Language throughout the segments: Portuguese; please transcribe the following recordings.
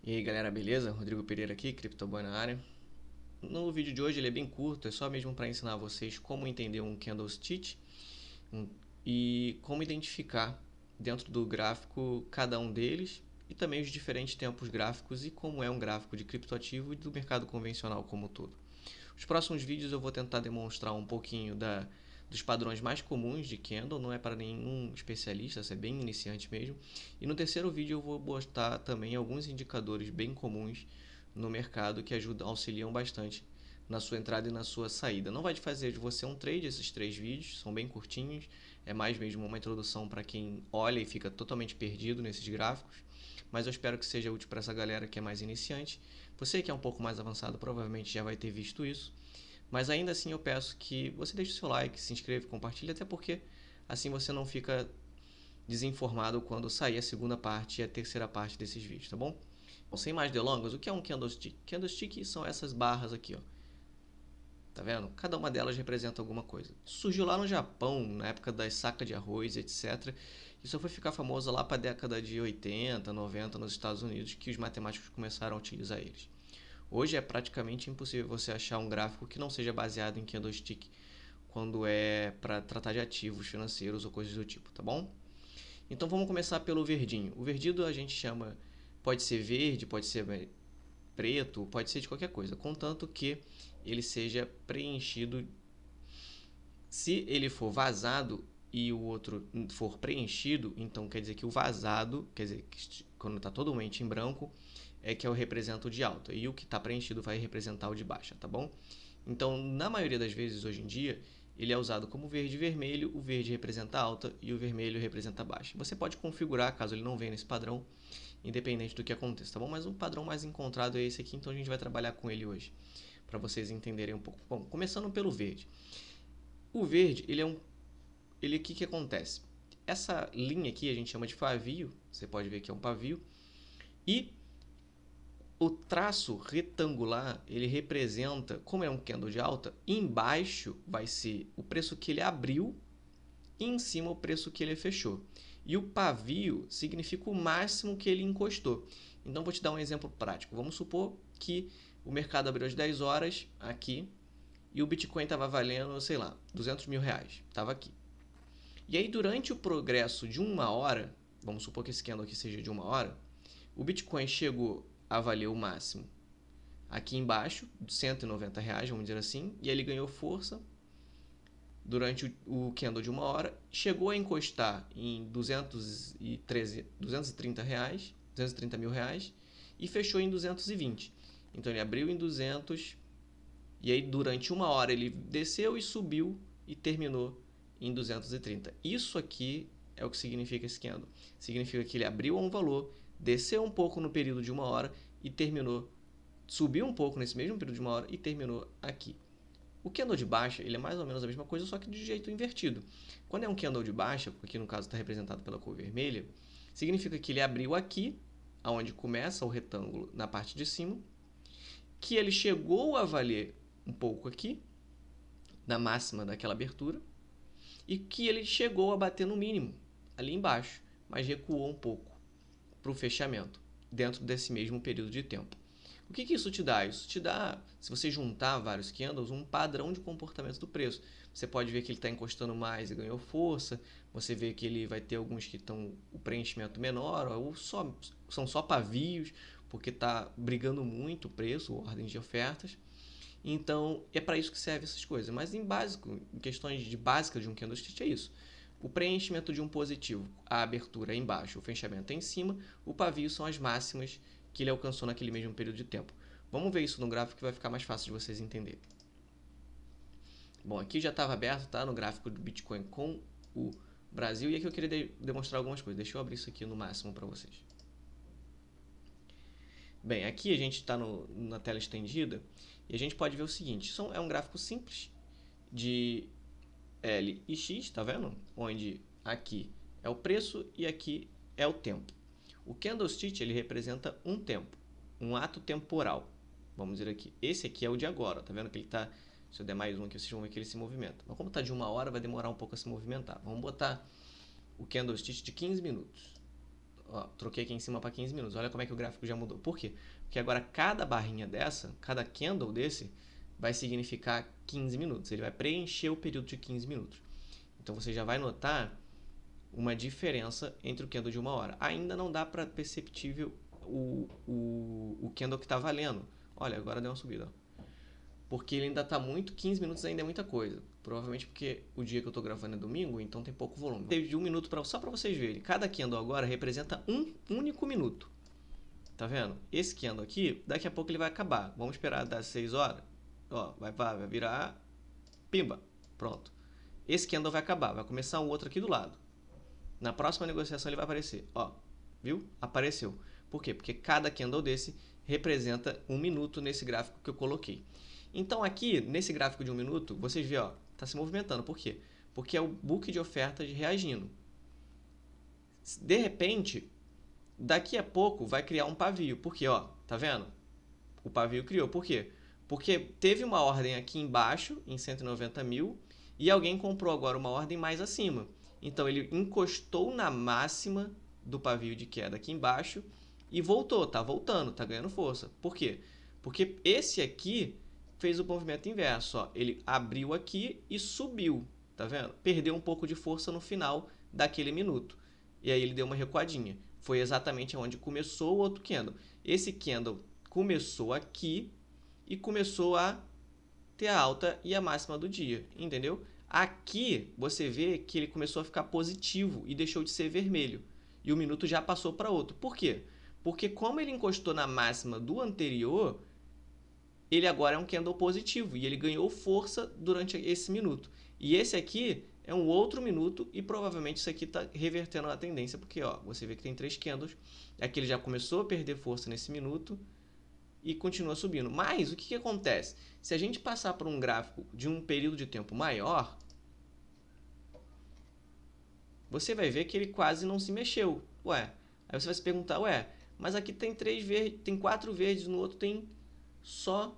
E aí galera, beleza? Rodrigo Pereira aqui, CryptoBoy na área. No vídeo de hoje ele é bem curto, é só mesmo para ensinar vocês como entender um candlestick e como identificar dentro do gráfico cada um deles e também os diferentes tempos gráficos e como é um gráfico de criptoativo e do mercado convencional como um todo. Os próximos vídeos eu vou tentar demonstrar um pouquinho dos padrões mais comuns de candle, não é para nenhum especialista, isso é bem iniciante mesmo. E no terceiro vídeo eu vou mostrar também alguns indicadores bem comuns no mercado que auxiliam bastante na sua entrada e na sua saída. Não vai fazer de você um trade esses três vídeos, são bem curtinhos, é mais mesmo uma introdução para quem olha e fica totalmente perdido nesses gráficos, mas eu espero que seja útil para essa galera que é mais iniciante. Você que é um pouco mais avançado provavelmente já vai ter visto isso, mas ainda assim eu peço que você deixe o seu like, se inscreva, compartilhe, até porque assim você não fica desinformado quando sair a segunda parte e a terceira parte desses vídeos, tá bom? Bom, sem mais delongas, o que é um candlestick? Candlestick são essas barras aqui, ó. Tá vendo? Cada uma delas representa alguma coisa. Surgiu lá no Japão, na época das sacas de arroz, etc. E só foi ficar famoso lá para a década de 80, 90 nos Estados Unidos, que os matemáticos começaram a utilizar eles. Hoje é praticamente impossível você achar um gráfico que não seja baseado em candlestick quando é para tratar de ativos financeiros ou coisas do tipo, tá bom? Então vamos começar pelo verdinho. O verdido a gente chama, pode ser verde, pode ser preto, pode ser de qualquer coisa, contanto que ele seja preenchido. Se ele for vazado e o outro for preenchido, então quer dizer que o vazado, quer dizer, quando está totalmente em branco, é que é o representa o de alta, e o que está preenchido vai representar o de baixa, tá bom? Então, na maioria das vezes, hoje em dia, ele é usado como verde e vermelho, o verde representa alta e o vermelho representa baixa. Você pode configurar, caso ele não venha nesse padrão, independente do que aconteça, tá bom? Mas o padrão mais encontrado é esse aqui, então a gente vai trabalhar com ele hoje, para vocês entenderem um pouco. Bom, começando pelo verde. O verde, ele, o que acontece? Essa linha aqui a gente chama de pavio, você pode ver que é um pavio, e o traço retangular, ele representa, como é um candle de alta, embaixo vai ser o preço que ele abriu e em cima o preço que ele fechou. E o pavio significa o máximo que ele encostou. Então vou te dar um exemplo prático. Vamos supor que o mercado abriu às 10 horas aqui e o Bitcoin estava valendo, sei lá, 200 mil reais. Estava aqui. E aí durante o progresso de uma hora, vamos supor que esse candle aqui seja de uma hora, o Bitcoin chegou a valer o máximo aqui embaixo, R$ 190, vamos dizer assim, e ele ganhou força durante o candle de uma hora, chegou a encostar em 230 reais, 230 mil reais, e fechou em 220. Então ele abriu em 200, e aí durante uma hora ele desceu e subiu e terminou em 230. Isso aqui é o que significa esse candle. Significa que ele abriu a um valor, desceu um pouco no período de uma hora e terminou, subiu um pouco nesse mesmo período de uma hora e terminou aqui. O candle de baixa ele é mais ou menos a mesma coisa, só que de jeito invertido. Quando é um candle de baixa, aqui no caso está representado pela cor vermelha, significa que ele abriu aqui, aonde começa o retângulo na parte de cima, que ele chegou a valer um pouco aqui, na máxima daquela abertura, e que ele chegou a bater no mínimo, ali embaixo, mas recuou um pouco para o fechamento, dentro desse mesmo período de tempo. O que isso te dá? Isso te dá, se você juntar vários candles, um padrão de comportamento do preço. Você pode ver que ele está encostando mais e ganhou força, você vê que ele vai ter alguns que estão o preenchimento menor, ou são só pavios, porque está brigando muito o preço, ordem de ofertas. Então, é para isso que servem essas coisas. Mas em básico, em questões de básica de um candlestick é isso. O preenchimento de um positivo, a abertura é embaixo, o fechamento é em cima, o pavio são as máximas que ele alcançou naquele mesmo período de tempo. Vamos ver isso no gráfico que vai ficar mais fácil de vocês entenderem. Bom, aqui já estava aberto, tá? No gráfico do Bitcoin com o Brasil. E aqui eu queria demonstrar algumas coisas. Deixa eu abrir isso aqui no máximo para vocês. Bem, aqui a gente está na tela estendida e a gente pode ver o seguinte. É um gráfico simples de L e X, tá vendo? Onde aqui é o preço e aqui é o tempo. O candlestick ele representa um tempo, um ato temporal. Vamos dizer aqui. Esse aqui é o de agora, tá vendo que ele está... Se eu der mais um aqui, vocês vão ver que ele se movimenta. Mas como está de uma hora, vai demorar um pouco a se movimentar. Vamos botar o candlestick de 15 minutos. Ó, troquei aqui em cima para 15 minutos. Olha como é que o gráfico já mudou. Por quê? Porque agora cada barrinha dessa, cada candle desse, vai significar 15 minutos. Ele vai preencher o período de 15 minutos. Então, você já vai notar uma diferença entre o candle de 1 hora. Ainda não dá para perceptível o candle que está valendo. Olha, agora deu uma subida. Ó. Porque ele ainda está muito, 15 minutos ainda é muita coisa. Provavelmente porque o dia que eu estou gravando é domingo, então tem pouco volume. Teve de 1 minuto só para vocês verem. Cada candle agora representa um único minuto. Tá vendo? Esse candle aqui, daqui a pouco ele vai acabar. Vamos esperar das 6 horas. Ó, vai virar... Pimba. Pronto. Esse candle vai acabar. Vai começar um outro aqui do lado. Na próxima negociação ele vai aparecer. Ó, viu? Apareceu. Por quê? Porque cada candle desse representa 1 minuto nesse gráfico que eu coloquei. Então aqui, nesse gráfico de 1 minuto, vocês veem, ó, tá se movimentando. Por quê? Porque é o book de ofertas reagindo. De repente, daqui a pouco vai criar um pavio. Por quê? Ó, tá vendo? O pavio criou. Por quê? Porque teve uma ordem aqui embaixo, em 190 mil, e alguém comprou agora uma ordem mais acima. Então, ele encostou na máxima do pavio de queda aqui embaixo e voltou, tá voltando, tá ganhando força. Por quê? Porque esse aqui fez o movimento inverso, ó. Ele abriu aqui e subiu, tá vendo? Perdeu um pouco de força no final daquele minuto. E aí ele deu uma recuadinha. Foi exatamente onde começou o outro candle. Esse candle começou aqui e começou a ter a alta e a máxima do dia, entendeu? Aqui você vê que ele começou a ficar positivo e deixou de ser vermelho. E o minuto já passou para outro. Por quê? Porque como ele encostou na máxima do anterior, ele agora é um candle positivo e ele ganhou força durante esse minuto. E esse aqui é um outro minuto e provavelmente isso aqui está revertendo a tendência, porque ó, você vê que tem 3 candles. Aqui ele já começou a perder força nesse minuto e continua subindo. Mas o que acontece? Se a gente passar por um gráfico de um período de tempo maior, você vai ver que ele quase não se mexeu. Ué, aí você vai se perguntar, ué, mas aqui tem 3 verdes, tem 4 verdes, no outro tem só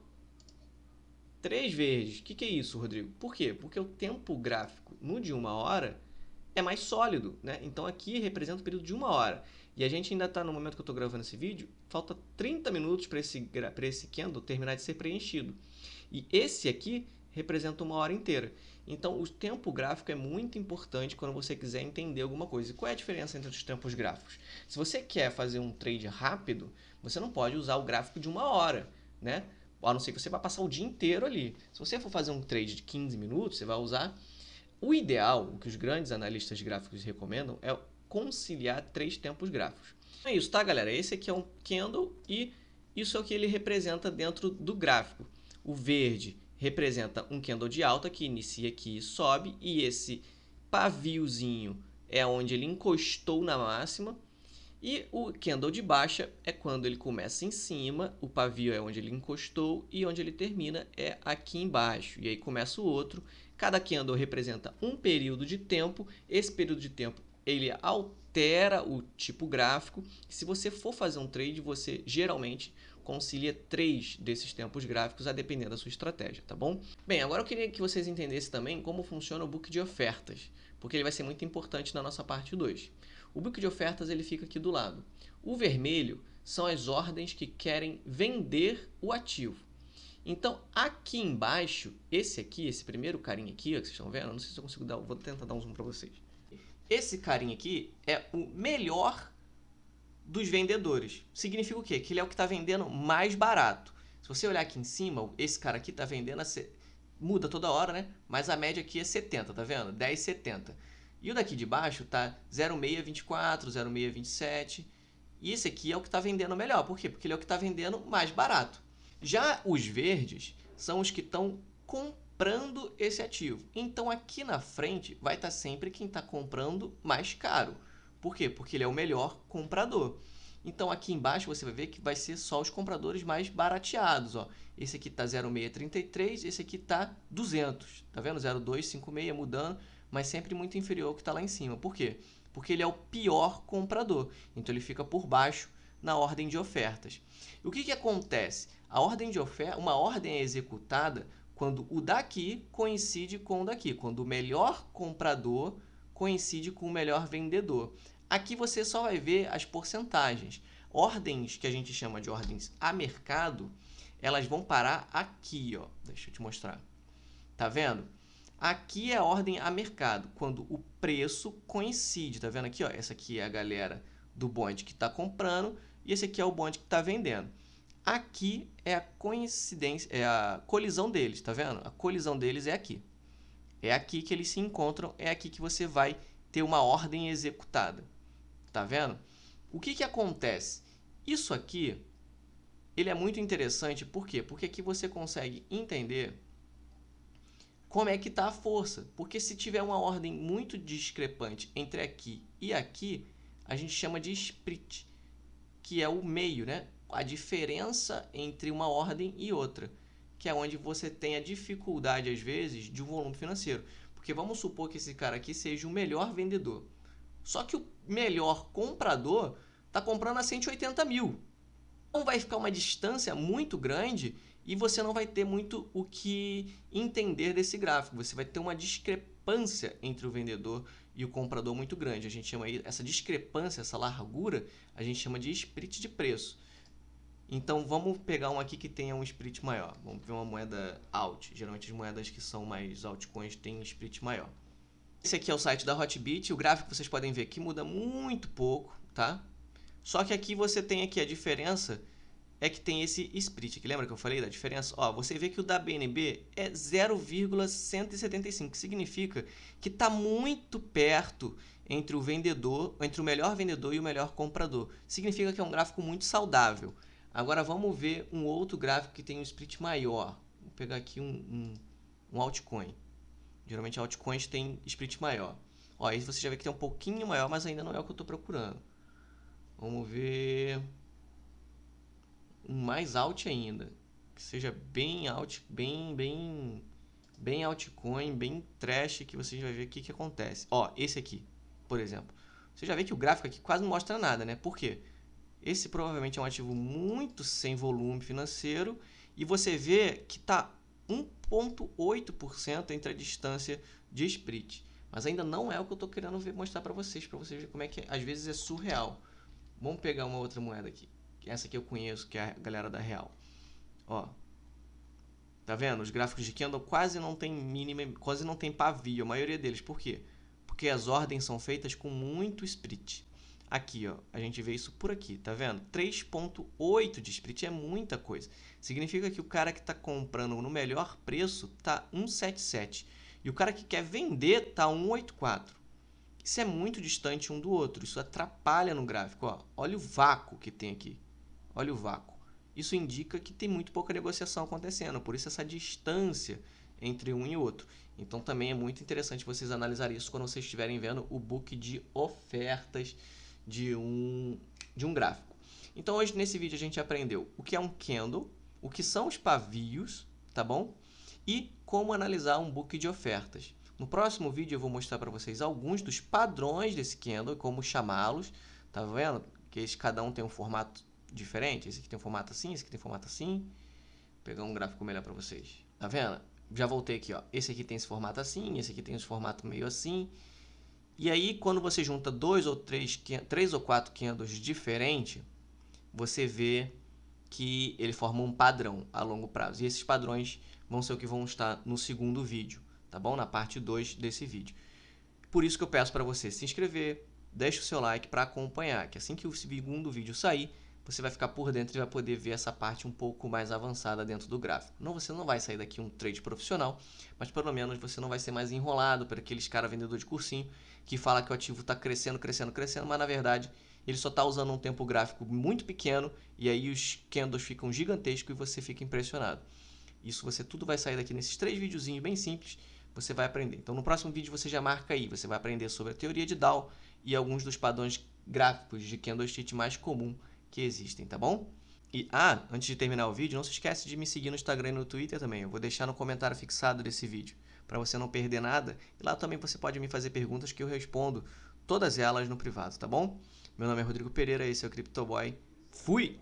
3 verdes. O que é isso, Rodrigo? Por quê? Porque o tempo gráfico no de 1 hora é mais sólido, né? Então aqui representa o período de 1 hora. E a gente ainda está no momento que eu estou gravando esse vídeo, falta 30 minutos para esse candle terminar de ser preenchido. E esse aqui representa 1 hora inteira. Então o tempo gráfico é muito importante quando você quiser entender alguma coisa. E qual é a diferença entre os tempos gráficos? Se você quer fazer um trade rápido, você não pode usar o gráfico de 1 hora, né? A não ser que você vá passar o dia inteiro ali. Se você for fazer um trade de 15 minutos, você vai usar... O ideal, o que os grandes analistas gráficos recomendam, é conciliar 3 tempos gráficos. É isso, tá, galera? Esse aqui é um candle e isso é o que ele representa dentro do gráfico. O verde representa um candle de alta que inicia aqui e sobe, e esse paviozinho é onde ele encostou na máxima. E o candle de baixa é quando ele começa em cima, o pavio é onde ele encostou e onde ele termina é aqui embaixo. E aí começa o outro. Cada candle representa um período de tempo. Esse período de tempo ele altera o tipo gráfico. Se você for fazer um trade, você geralmente concilia 3 desses tempos gráficos a depender da sua estratégia, tá bom? Bem, agora eu queria que vocês entendessem também como funciona o book de ofertas, porque ele vai ser muito importante na nossa parte 2. O book de ofertas ele fica aqui do lado. O vermelho são as ordens que querem vender o ativo. Então, aqui embaixo, esse primeiro carinha aqui, ó, que vocês estão vendo, não sei se eu consigo dar, vou tentar dar um zoom para vocês. Esse carinha aqui é o melhor dos vendedores. Significa o quê? Que ele é o que está vendendo mais barato. Se você olhar aqui em cima, esse cara aqui está vendendo, muda toda hora, né? Mas a média aqui é 70, tá vendo? 10,70. E o daqui de baixo tá 0,624, 0,627. E esse aqui é o que está vendendo melhor. Por quê? Porque ele é o que está vendendo mais barato. Já os verdes são os que estão comprando esse ativo. Então aqui na frente vai estar sempre quem está comprando mais caro. Por quê? Porque ele é o melhor comprador. Então aqui embaixo você vai ver que vai ser só os compradores mais barateados. Ó. Esse aqui está 0,633, esse aqui está 200. Tá vendo? 0,256 mudando, mas sempre muito inferior ao que está lá em cima. Por quê? Porque ele é o pior comprador. Então ele fica por baixo na ordem de ofertas. E o que acontece? A ordem de oferta, uma ordem é executada quando o daqui coincide com o daqui, quando o melhor comprador coincide com o melhor vendedor. Aqui você só vai ver as porcentagens. Ordens que a gente chama de ordens a mercado, elas vão parar aqui, ó. Deixa eu te mostrar. Tá vendo? Aqui é a ordem a mercado, quando o preço coincide. Tá vendo aqui, ó? Essa aqui é a galera do bonde que está comprando e esse aqui é o bonde que está vendendo. Aqui é a coincidência, é a colisão deles, tá vendo? A colisão deles é aqui. É aqui que eles se encontram, é aqui que você vai ter uma ordem executada. Tá vendo? O que acontece? Isso aqui, ele é muito interessante, por quê? Porque aqui você consegue entender como é que está a força. Porque se tiver uma ordem muito discrepante entre aqui e aqui, a gente chama de split, que é o meio, né? A diferença entre uma ordem e outra, que é onde você tem a dificuldade, às vezes, de um volume financeiro. Porque vamos supor que esse cara aqui seja o melhor vendedor. Só que o melhor comprador está comprando a 180 mil. Então vai ficar uma distância muito grande e você não vai ter muito o que entender desse gráfico. Você vai ter uma discrepância entre o vendedor e o comprador muito grande. A gente chama essa discrepância, essa largura, a gente chama de split de preço. Então vamos pegar um aqui que tenha um split maior. Vamos ver uma moeda alt. Geralmente as moedas que são mais altcoins têm um split maior. Esse aqui é o site da Hotbit. O gráfico vocês podem ver que muda muito pouco, tá? Só que aqui você tem aqui a diferença é que tem esse split aqui. Lembra que eu falei da diferença? Ó, você vê que o da BNB é 0,175, que significa que está muito perto entre o vendedor, entre o melhor vendedor e o melhor comprador. Significa que é um gráfico muito saudável. Agora vamos ver um outro gráfico que tem um split maior. Vou pegar aqui um altcoin. Geralmente altcoins tem split maior. Ó, aí você já vê que tem um pouquinho maior, mas ainda não é o que eu estou procurando. Vamos ver um mais alt ainda, que seja bem alt, bem altcoin, bem trash, que você vai ver o que acontece. Ó, esse aqui, por exemplo. Você já vê que o gráfico aqui quase não mostra nada, né? Por quê? Esse provavelmente é um ativo muito sem volume financeiro e você vê que está 1,8% entre a distância de split. Mas ainda não é o que eu estou querendo mostrar para vocês verem como é que às vezes é surreal. Vamos pegar uma outra moeda aqui. Essa aqui eu conheço, que é a galera da Real. Ó, tá vendo? Os gráficos de candle quase não tem mínima, quase não tem pavio, a maioria deles. Por quê? Porque as ordens são feitas com muito split. Aqui, ó, a gente vê isso por aqui, tá vendo? 3,8 de split é muita coisa. Significa que o cara que está comprando no melhor preço tá 1,77 e o cara que quer vender tá 1,84. Isso é muito distante um do outro, isso atrapalha no gráfico. Ó. Olha o vácuo que tem aqui. Olha o vácuo. Isso indica que tem muito pouca negociação acontecendo, por isso essa distância entre um e outro. Então também é muito interessante vocês analisarem isso quando vocês estiverem vendo o book de ofertas de um gráfico. Então hoje nesse vídeo a gente aprendeu o que é um candle, o que são os pavios, tá bom? E como analisar um book de ofertas. No próximo vídeo eu vou mostrar para vocês alguns dos padrões desse candle, como chamá-los, tá vendo? Que cada um tem um formato diferente, esse aqui tem um formato assim, esse aqui tem um formato assim. Vou pegar um gráfico melhor para vocês. Tá vendo? Já voltei aqui, ó. Esse aqui tem esse formato assim, esse aqui tem esse formato meio assim. E aí, quando você junta três ou quatro candles diferentes, você vê que ele forma um padrão a longo prazo. E esses padrões vão ser o que vão estar no segundo vídeo, tá bom? Na parte 2 desse vídeo. Por isso que eu peço para você se inscrever, deixe o seu like para acompanhar, que assim que o segundo vídeo sair, você vai ficar por dentro e vai poder ver essa parte um pouco mais avançada dentro do gráfico. Não, você não vai sair daqui um trade profissional, mas pelo menos você não vai ser mais enrolado por aqueles cara vendedor de cursinho que fala que o ativo está crescendo, mas na verdade ele só está usando um tempo gráfico muito pequeno e aí os candles ficam gigantescos e você fica impressionado. Isso você tudo vai sair daqui nesses 3 videozinhos bem simples, você vai aprender. Então no próximo vídeo você já marca aí, você vai aprender sobre a teoria de Dow e alguns dos padrões gráficos de candlestick mais comum que existem, tá bom? E antes de terminar o vídeo, não se esquece de me seguir no Instagram e no Twitter também. Eu vou deixar no comentário fixado desse vídeo, para você não perder nada. E lá também você pode me fazer perguntas que eu respondo todas elas no privado, tá bom? Meu nome é Rodrigo Pereira, esse é o CryptoBoy. Fui!